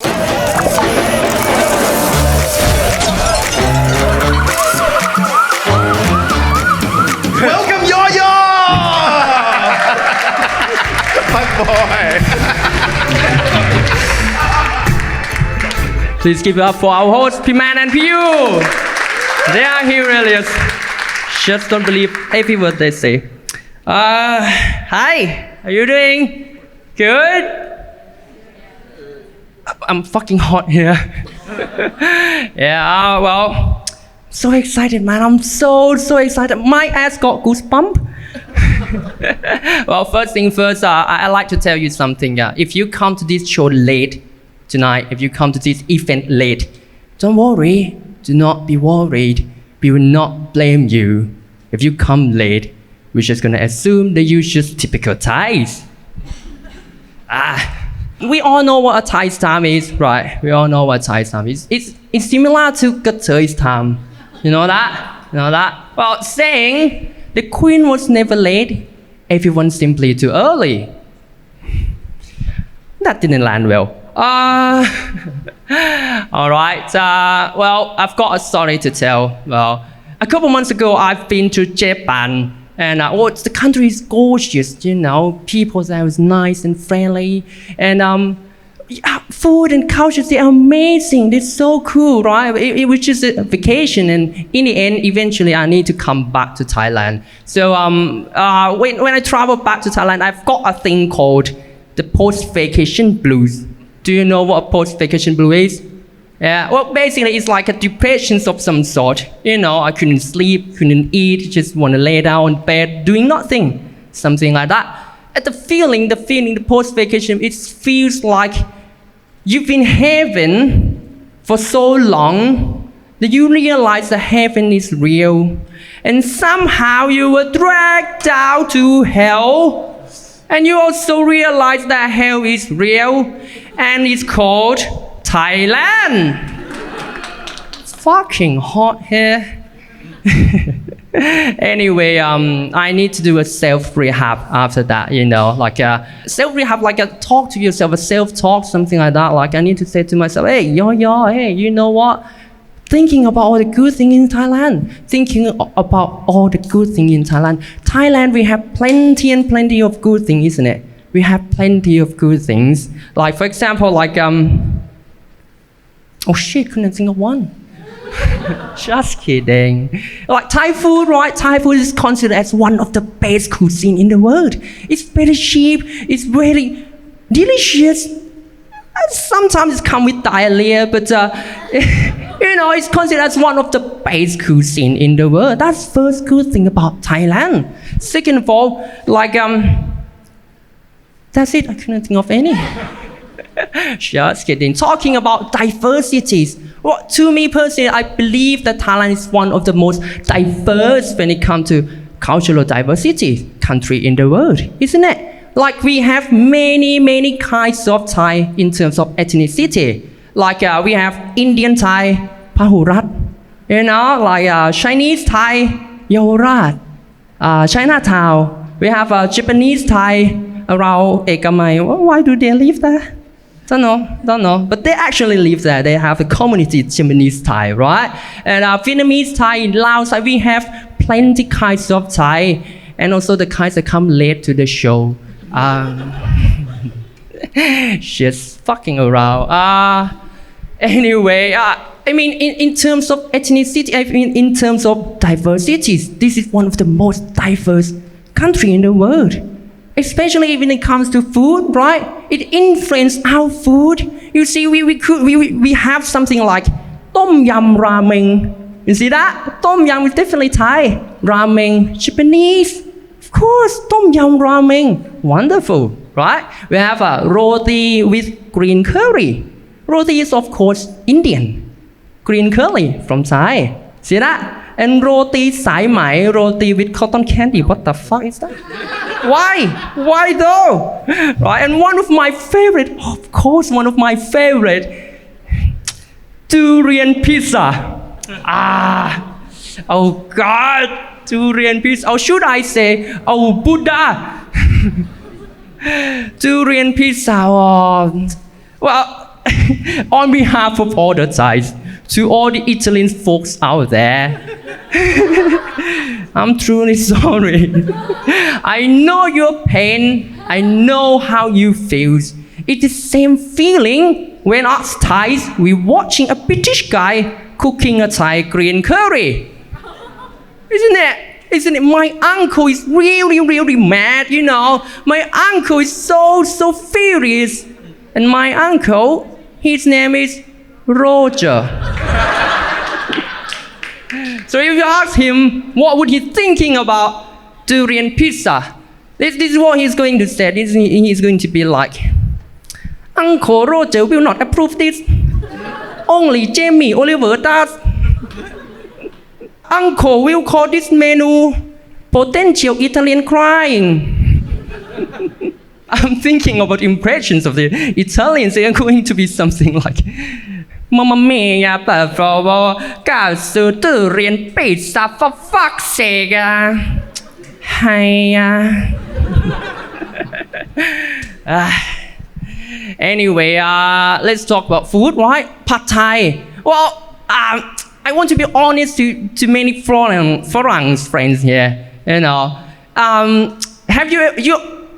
Welcome YorYor Fuck boy Please give it up for our hosts, Piman and Piyu. They are here really. Just don't believe every word they say. Hi, how you doing? Good? I'm fucking hot here. Yeah, well, so excited, man. I'm so excited. My ass got goosebump. Well, first thing first, I'd like to tell you something. If you come to this show late tonight, if you come to this event late, don't worry. Do not be worried. We will not blame you. If you come late, we're just gonna assume that you're just typical Thais. We all know what a Thai time is, right? We all know what Thai time is. It's similar to Gatei's time. You know that? You know that? Well, saying the queen was never late, everyone simply too early. That didn't land well. All right. Well, I've got a story to tell. Well, a couple months ago, I've been to Japan. And the country is gorgeous, you know. People there is nice and friendly. And food and culture, they are amazing. They're so cool, right? It was just a vacation. And in the end, eventually, I need to come back to Thailand. So when I travel back to Thailand, I've got a thing called the post-vacation blues. Do you know what a post-vacation blue is? Yeah, well, basically, it's like a depression of some sort. You know, I couldn't sleep, couldn't eat, just want to lay down in bed, doing nothing. Something like that. And the feeling, the post-vacation, it feels like you've been in heaven for so long that you realize that heaven is real. And somehow you were dragged down to hell. And you also realize that hell is real. And it's called Thailand. It's fucking hot here. Anyway, I need to do a self-rehab after that, you know, like a self-rehab, like a talk to yourself, a self-talk, something like that. Like I need to say to myself, hey, YorYor, hey, you know what? Thinking about all the good things in Thailand. Thinking about all the good things in Thailand. Thailand, we have plenty and plenty of good things, isn't it? We have plenty of good things. Like, for example, like, oh shit, couldn't think of one. Just kidding. Like Thai food, right? Thai food is considered as one of the best cuisine in the world. It's very cheap. It's very delicious. And sometimes it comes with diarrhea, but you know, it's considered as one of the best cuisine in the world. That's first good thing about Thailand. Second of all, like that's it. I couldn't think of any. Just kidding. Talking about diversities. Well, to me personally, I believe that Thailand is one of the most diverse when it comes to cultural diversity country in the world, isn't it? Like we have many kinds of Thai in terms of ethnicity. Like we have Indian Thai, Pahurat. You know, like Chinese Thai, Yaorat. Chinatown. We have Japanese Thai around Ekamai. Why do they live there? Don't know. But they actually live there. They have a community, Japanese Thai, right? And Vietnamese Thai in Laos, we have plenty kinds of Thai. And also the kinds that come late to the show. Just fucking around. Anyway, I mean, in terms of ethnicity, I mean, in terms of diversities, this is one of the most diverse country in the world. Especially when it comes to food, right? It influences our food. You see, we have something like Tom Yum Ramen. You see that? Tom Yum is definitely Thai. Ramen, Japanese. Of course, Tom Yum Ramen. Wonderful, right? We have a roti with green curry. Roti is, of course, Indian. Green curry from Thai. See that? And roti Sai Mai, roti with cotton candy. What the fuck is that? Why? Why though? Right? And one of my favorite, of course, durian pizza. Oh God, durian pizza. Or should I say, oh Buddha. Durian pizza. Well, on behalf of all the Thais, to all the Italian folks out there, I'm truly sorry. I know your pain. I know how you feel. It's the same feeling when us Thais, we watching a British guy cooking a Thai green curry. Isn't it? Isn't it? My uncle is really mad, you know. My uncle is so furious. And my uncle, his name is Roger. So if you ask him, what would he thinking about durian pizza? This is what he's going to say. He's going to be like, Uncle Roger will not approve this. Only Jamie Oliver does. Uncle will call this menu potential Italian crime. I'm thinking about impressions of the Italians. They are going to be something like, Mamma mia, per favor, cazzo durian pizza for fuck's sake. Hiya. Anyway, let's talk about food, right? Pad Thai. Well, I want to be honest to many foreign friends here. You know, have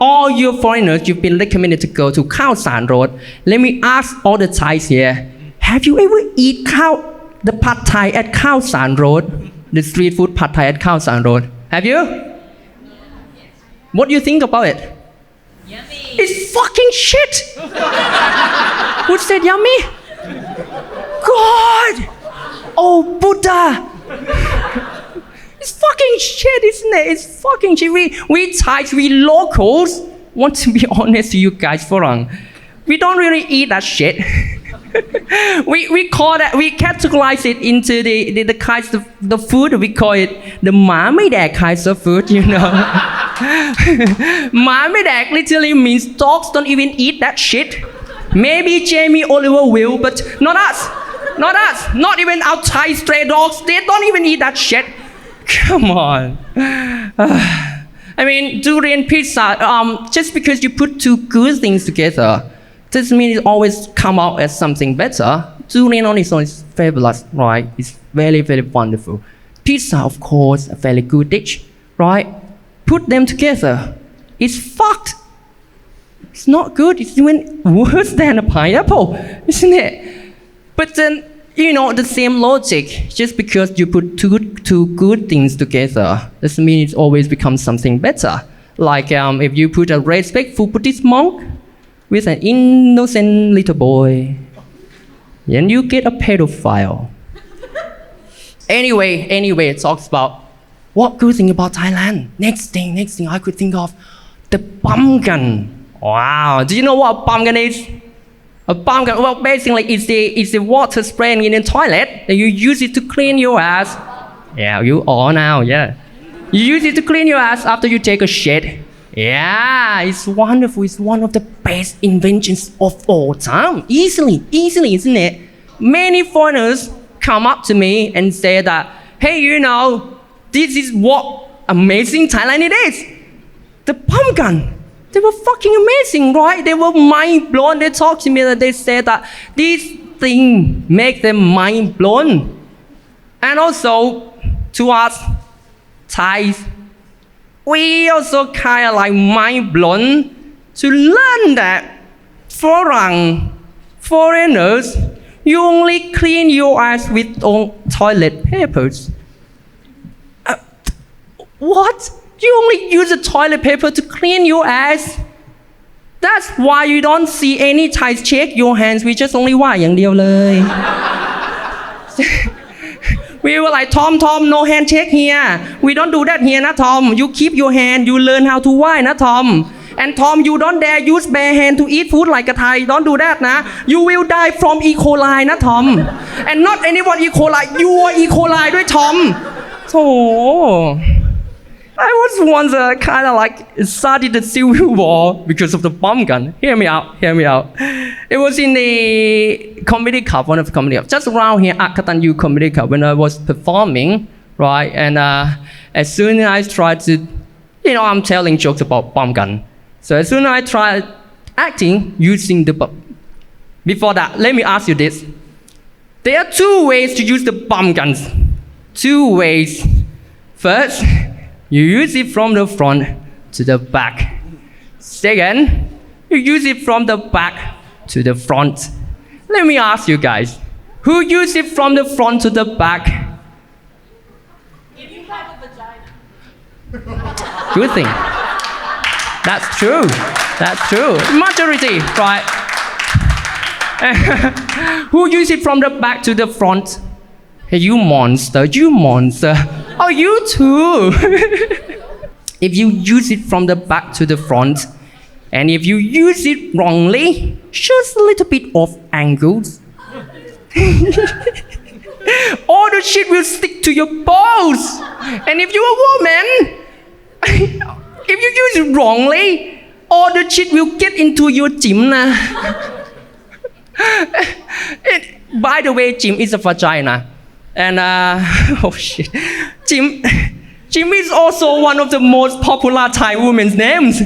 all your foreigners you've been recommended to go to Khao San Road? Let me ask all the Thais here. Have you ever eat the Pad Thai at Khao San Road? The street food Pad Thai at Khao San Road. Have you? What do you think about it? Yummy. It's fucking shit. Who said yummy? God. Oh, Buddha. It's fucking shit, isn't it? It's fucking shit. We Thais, we locals, want to be honest to you guys, Farang. We don't really eat that shit. we call that, we categorize it into the kinds of the food. We call it the หมาไม่แดก kinds of food, you know. หมาไม่แดก literally means dogs don't even eat that shit. Maybe Jamie Oliver will, but not us. Not us. Not even our Thai stray dogs. They don't even eat that shit. Come on. I mean, durian pizza, just because you put two good things together, doesn't mean it always come out as something better. Durian on its own is fabulous, right? It's very wonderful. Pizza, of course, a very good dish, right? Put them together. It's fucked. It's not good. It's even worse than a pineapple, isn't it? But then, you know, the same logic. Just because you put two good things together doesn't mean it always becomes something better. Like if you put a respectful Buddhist monk with an innocent little boy, then you get a pedophile. Anyway, it talks about what good thing about Thailand. Next thing I could think of, the pumpkin. Wow, do you know what a pumpkin is? A pumpkin, well, basically it's the water spraying in the toilet that you use it to clean your ass. Yeah, you all now, yeah. You use it to clean your ass after you take a shit. Yeah, it's wonderful. It's one of the best inventions of all time. Easily, isn't it? Many foreigners come up to me and say that, hey, you know, this is what amazing Thailand it is. The pumpkin. They were fucking amazing, right? They were mind blown. They talked to me and they said that this thing make them mind blown. And also, to us Thais, we also kind of like mind blown to learn that foreigners, you only clean your ass with toilet papers. What? You only use the toilet paper to clean your ass? That's why you don't see any Thais shake your hands. We just only ว่าอย่างเดียวเลย We were like, Tom, no handshake here. We don't do that here, na Tom. You keep your hand. You learn how to ว่ายนะ Tom. And Tom, you don't dare use bare hand to eat food like a Thai. Don't do that, na. You will die from E. coli, na Tom. And not anyone E. coli. You are E. coli ด้วย Tom. So, I was once kind of like started the civil war because of the bomb gun. Hear me out. It was in the comedy club, one of the comedy clubs, just around here at Katanyu Comedy Club when I was performing, right? And as soon as I tried to, you know, I'm telling jokes about bomb gun. So as soon as I tried acting using before that, let me ask you this. There are two ways to use the bomb guns. Two ways. First, you use it from the front to the back. Second, you use it from the back to the front. Let me ask you guys, who use it from the front to the back? If you have a vagina. Good thing. That's true. That's true. Majority, right? Who use it from the back to the front? Hey, you monster, you monster. Oh, you too. If you use it from the back to the front, and if you use it wrongly, just a little bit off angles, all the shit will stick to your balls. And if you're a woman, if you use it wrongly, all the shit will get into your gymna. By the way, gym is a vagina. And, oh shit. Jim is also one of the most popular Thai women's names.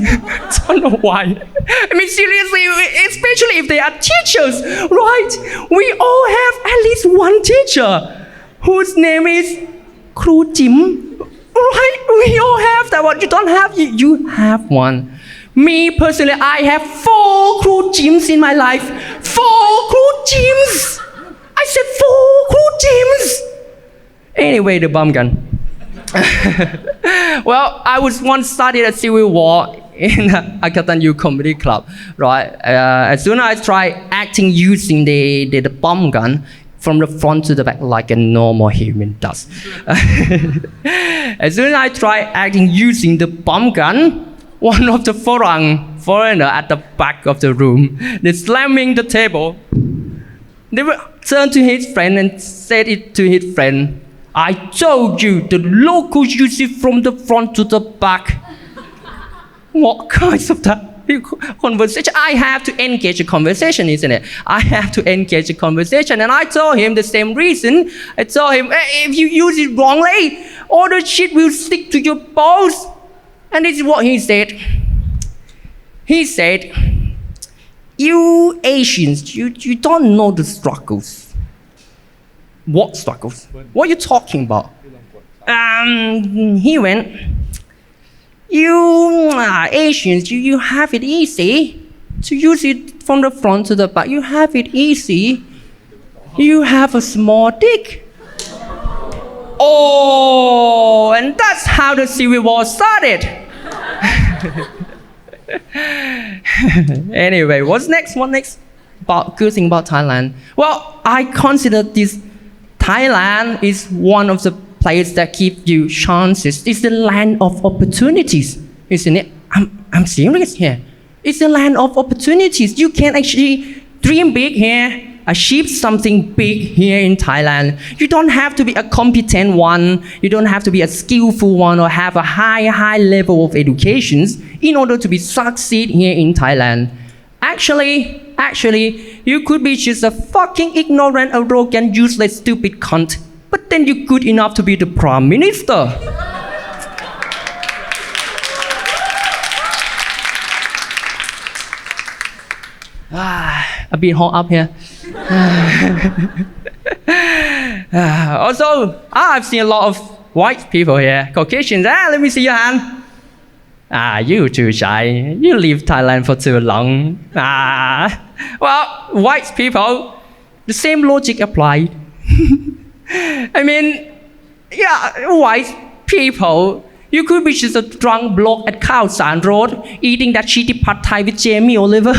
Don't know why. I mean, seriously, especially if they are teachers, right? We all have at least one teacher whose name is Kru Jim. Right? We all have that one. You don't have, you have one. Me personally, I have 4 Kru Jims in my life. 4 Kru Jims. I said 4 Kru Jims. Anyway, the bomb gun. Well, I was once studied at Civil War in Akatan U Comedy Club, right? As soon as I tried acting using the bomb gun from the front to the back like a normal human does. As soon as I tried acting using the bomb gun, one of the foreigner at the back of the room, they slamming the table. They turned to his friend and said it to his friend. I told you the locals use it from the front to the back. What kinds of that conversation? I have to engage a conversation, isn't it? I have to engage a conversation. And I told him the same reason. I told him, if you use it wrongly, all the shit will stick to your balls. And this is what he said. He said, you Asians, you don't know the struggles. What struggles? What are you talking about? He went, you Asians, you have it easy to use it from the front to the back. You have it easy. You have a small dick. Oh, and that's how the Civil War started. Anyway, what's next? What next? About good thing about Thailand. Well, I consider this Thailand is one of the places that give you chances. It's the land of opportunities, isn't it? I'm serious here. It's the land of opportunities. You can actually dream big here, achieve something big here in Thailand. You don't have to be a competent one. You don't have to be a skillful one or have a high level of education in order to be succeed here in Thailand. Actually, you could be just a fucking ignorant, arrogant, useless, stupid cunt. But then you're good enough to be the Prime Minister. A bit hot up here. Also, I've seen a lot of white people here. Caucasians, let me see your hand. You too shy. You leave Thailand for too long. Well, white people, the same logic applied. I mean, yeah, white people, you could be just a drunk bloke at Khao San Road eating that shitty pad thai with Jamie Oliver.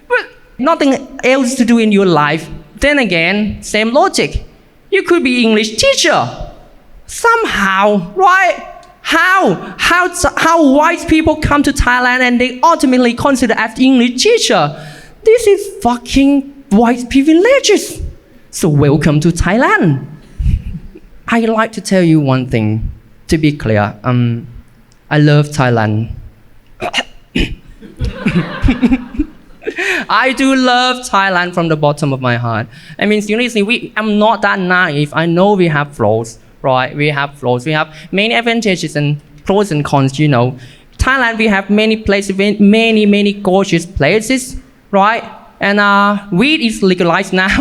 But nothing else to do in your life. Then again, same logic. You could be English teacher. Somehow, right? How white people come to Thailand and they ultimately consider as English teacher. This is fucking white privileges. So welcome to Thailand. I'd like to tell you one thing. To be clear, I love Thailand. I do love Thailand from the bottom of my heart. I mean, seriously, I'm not that naive. I know we have flaws, right? We have flaws. We have many advantages and pros and cons, you know. Thailand, we have many places, many gorgeous places, right? and weed is legalized now,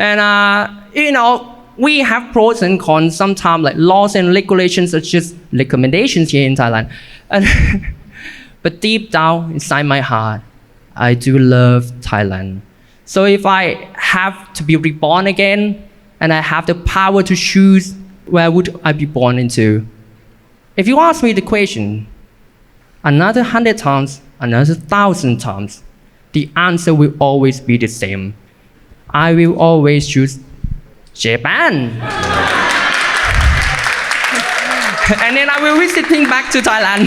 and we have pros and cons sometimes like laws and regulations are just recommendations here in Thailand, and but deep down inside my heart, I do love Thailand. So if I have to be reborn again, and I have the power to choose, where would I be born into? If you ask me the question, another 100 times, another 1,000 times, the answer will always be the same. I will always choose Japan. And then I will visiting back to Thailand.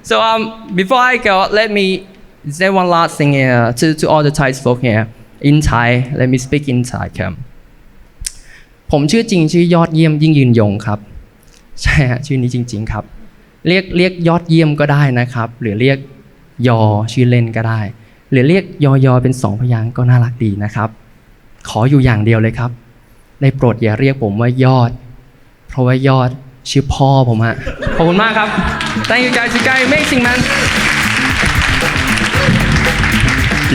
So before I go, let me say one last thing here to all the Thai folk here. In Thai, let me speak in Thai ครับผมชื่อจริงชื่อยอดเยี่ยมยิ่งยืนยงครับใช่ฮะชื่อนี้จริงๆครับเรียกยอดเยี่ยมก็ได้นะครับหรือเรียกยอชื่อเล่นก็ได้หรือเรียกยอยอเป็น2พยางค์ก็น่ารักดีนะครับขออยู่อย่างเดียวเลยครับได้โปรดอย่าเรียกผมว่ายอดเพราะว่ายอดชื่อพ่อผมฮะขอบคุณมากครับ Thank you guys, you guys amazing man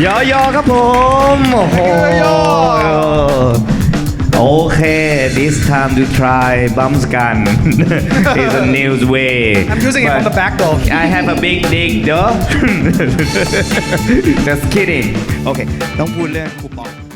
ยอยอครับผมโอ้โหโอเค this time to try bumps gun is a new way I'm using it from the back though I have a big dick though just kidding โอเคต้องพูดเรื่องคูปอง